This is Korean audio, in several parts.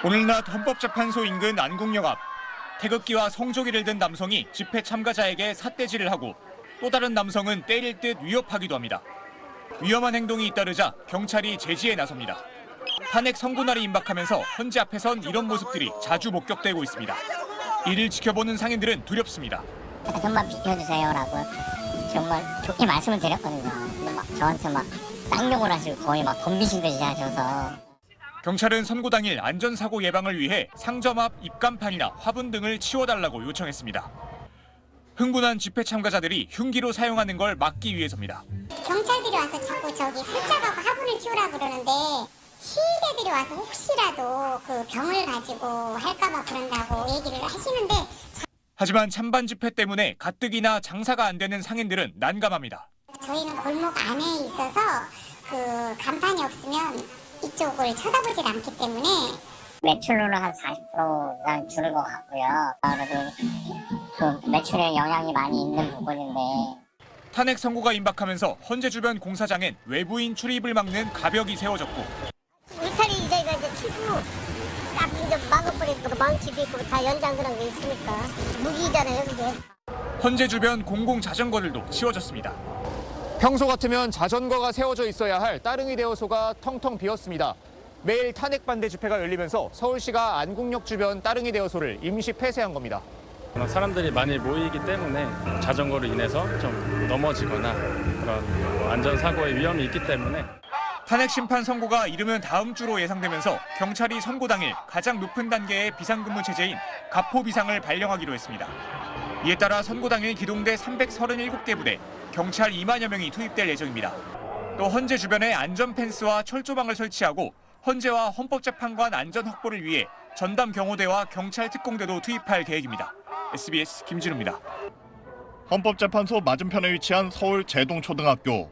오늘 낮 헌법재판소 인근 안국역 앞 태극기와 성조기를 든 남성이 집회 참가자에게 삿대질을 하고 또 다른 남성은 때릴 듯 위협하기도 합니다. 위험한 행동이 잇따르자 경찰이 제지에 나섭니다. 탄핵 선고날이 임박하면서 헌재 앞에선 이런 모습들이 자주 목격되고 있습니다. 이를 지켜보는 상인들은 두렵습니다. 좀만 비켜주세요라고 정말 좋게 말씀을 드렸거든요. 근데 막 저한테 막 쌍욕을 하시고 거의 막 덤비시듯이 하셔서. 경찰은 선고 당일 안전사고 예방을 위해 상점 앞 입간판이나 화분 등을 치워달라고 요청했습니다. 흥분한 집회 참가자들이 흉기로 사용하는 걸 막기 위해서입니다. 경찰들이 와서 자꾸 저기 설자가고 화분을 치우라 그러는데 시위대들이 와서 혹시라도 그 병을 가지고 할까봐 그런다고 얘기를 하시는데 하지만 찬반 집회 때문에 가뜩이나 장사가 안 되는 상인들은 난감합니다. 저희는 골목 안에 있어서 그 간판이 없으면 이쪽을 쳐다보질 않기 때문에 매출로는 한 40% 이상 줄을 것 같고요. 그래도 그 매출에 영향이 많이 있는 부분인데. 탄핵 선고가 임박하면서 헌재 주변 공사장엔 외부인 출입을 막는 가벽이 세워졌고 울타리 저희가 이제 치고 딱 이제 막아버리고 망치도 있고 다 연장 그런 게 있으니까 무기잖아요 이게. 헌재 주변 공공 자전거들도 치워졌습니다. 평소 같으면 자전거가 세워져 있어야 할 따릉이 대여소가 텅텅 비었습니다. 매일 탄핵 반대 집회가 열리면서 서울시가 안국역 주변 따릉이 대여소를 임시 폐쇄한 겁니다. 사람들이 많이 모이기 때문에 자전거로 인해서 좀 넘어지거나 그런 안전사고의 위험이 있기 때문에 탄핵 심판 선고가 이르면 다음 주로 예상되면서 경찰이 선고 당일 가장 높은 단계의 비상근무 체제인 가포 비상을 발령하기로 했습니다. 이에 따라 선고 당일 기동대 337개 부대, 경찰 2만여 명이 투입될 예정입니다. 또 헌재 주변에 안전 펜스와 철조망을 설치하고 헌재와 헌법재판관 안전 확보를 위해 전담 경호대와 경찰 특공대도 투입할 계획입니다. SBS 김진우입니다. 헌법재판소 맞은편에 위치한 서울 제동초등학교.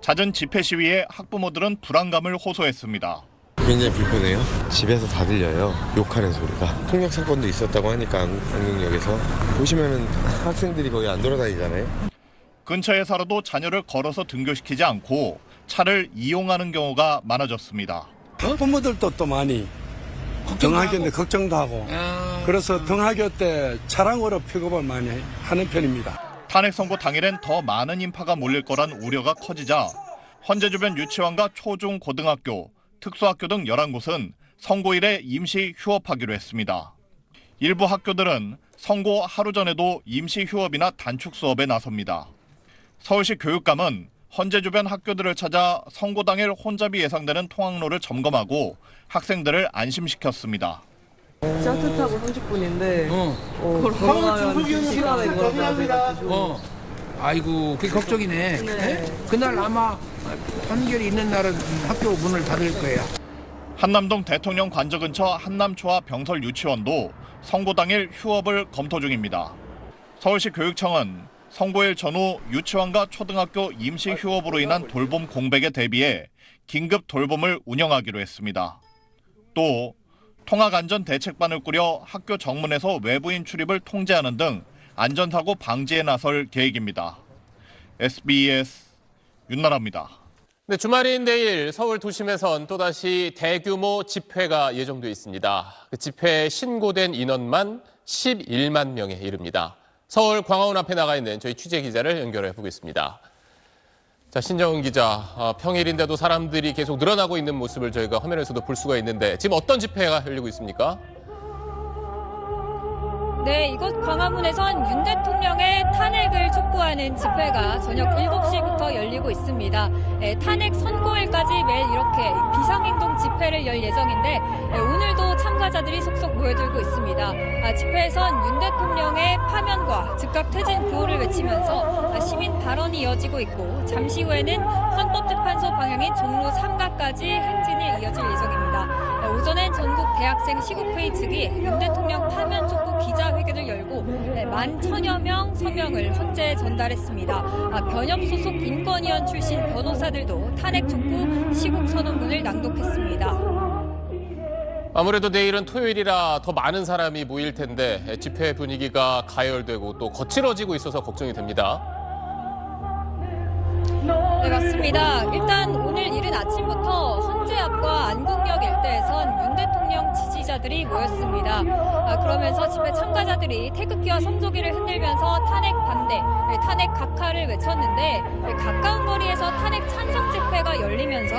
잦은 집회 시위에 학부모들은 불안감을 호소했습니다. 굉장히 불편해요. 집에서 다 들려요. 욕하는 소리가. 폭력 사건도 있었다고 하니까 안국역에서 보시면은 학생들이 거의 안 돌아다니잖아요. 근처에 살아도 자녀를 걸어서 등교시키지 않고 차를 이용하는 경우가 많아졌습니다. 부모들도 또 많이 등하교인데 걱정도 하고 그래서 등하교 때 차량으로 픽업을 많이 하는 편입니다. 탄핵 선고 당일엔 더 많은 인파가 몰릴 거란 우려가 커지자 헌재 주변 유치원과 초중 고등학교, 특수학교 등 11곳은 선고일에 임시 휴업하기로 했습니다. 일부 학교들은 선고 하루 전에도 임시 휴업이나 단축 수업에 나섭니다. 서울시 교육감은 헌재 주변 학교들을 찾아 선고 당일 혼잡이 예상되는 통학로를 점검하고 학생들을 안심시켰습니다. 지하철 타고 30분인데 걸어가면 시간에 걸어가야 돼가지고 아이고 그게 걱정이네. 네. 그날 아마 판결이 있는 날은 학교 문을 닫을 거예요. 한남동 대통령 관저 근처 한남초와 병설 유치원도 선고 당일 휴업을 검토 중입니다. 서울시 교육청은 선고일 전후 유치원과 초등학교 임시 휴업으로 인한 돌봄 공백에 대비해 긴급 돌봄을 운영하기로 했습니다. 또 통학안전대책반을 꾸려 학교 정문에서 외부인 출입을 통제하는 등 안전사고 방지에 나설 계획입니다. SBS 윤나라입니다. 네, 주말인 내일 서울 도심에선 또다시 대규모 집회가 예정돼 있습니다. 그 집회에 신고된 인원만 11만 명에 이릅니다. 서울 광화문 앞에 나가 있는 저희 취재 기자를 연결해 보겠습니다. 자, 신정은 기자, 평일인데도 사람들이 계속 늘어나고 있는 모습을 저희가 화면에서도 볼 수가 있는데 지금 어떤 집회가 열리고 있습니까? 네, 이곳 광화문에선 윤 대통령의 탄핵을 촉구하는 집회가 저녁 7시부터 열리고 있습니다. 탄핵 선고일까지 매일 이렇게 비상행동 집회를 열 예정인데 오늘도 참가자들이 속속 모여들고 있습니다. 집회에선 윤 대통령의 파면과 즉각 퇴진 구호를 외치면서 시민 발언이 이어지고 있고 잠시 후에는 헌법재판소 방향인 종로 3가까지 행진이 이어질 예정입니다. 오전엔 전국 대학생 시국회의 측이 윤 대통령 파면 촉구 기자회견을 열고 11,000여 명 서명을 헌재에 전달했습니다. 변협 소속 인권위원 출신 변호사들도 탄핵 촉구 시국 선언문을 낭독했습니다. 아무래도 내일은 토요일이라 더 많은 사람이 모일 텐데 집회 분위기가 가열되고 또 거칠어지고 있어서 걱정이 됩니다. 네, 맞습니다. 일단 오늘 이른 아침부터 헌재 앞과 안국역 일대에선 윤 대통령 지지 시위자들이 모였습니다. 그러면서 집회 참가자들이 태극기와 성조기를 흔들면서 탄핵 반대, 탄핵 각하를 외쳤는데 가까운 거리에서 탄핵 찬성 집회가 열리면서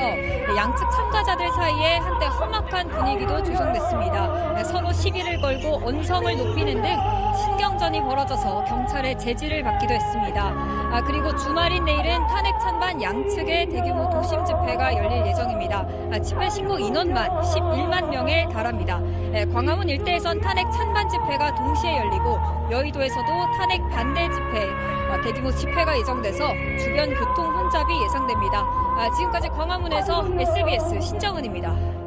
양측 참가자들 사이에 한때 험악한 분위기도 조성됐습니다. 서로 시비를 걸고 언성을 높이는 등 신경전이 벌어져서 경찰의 제지를 받기도 했습니다. 그리고 주말인 내일은 탄핵 찬반 양측의 대규모 도심 집회가 열릴 예정입니다. 집회 신고 인원만 11만 명에 달합니다. 광화문 일대에선 탄핵 찬반 집회가 동시에 열리고 여의도에서도 탄핵 반대 집회, 대규모 집회가 예정돼서 주변 교통 혼잡이 예상됩니다. 지금까지 광화문에서 SBS 신정은입니다.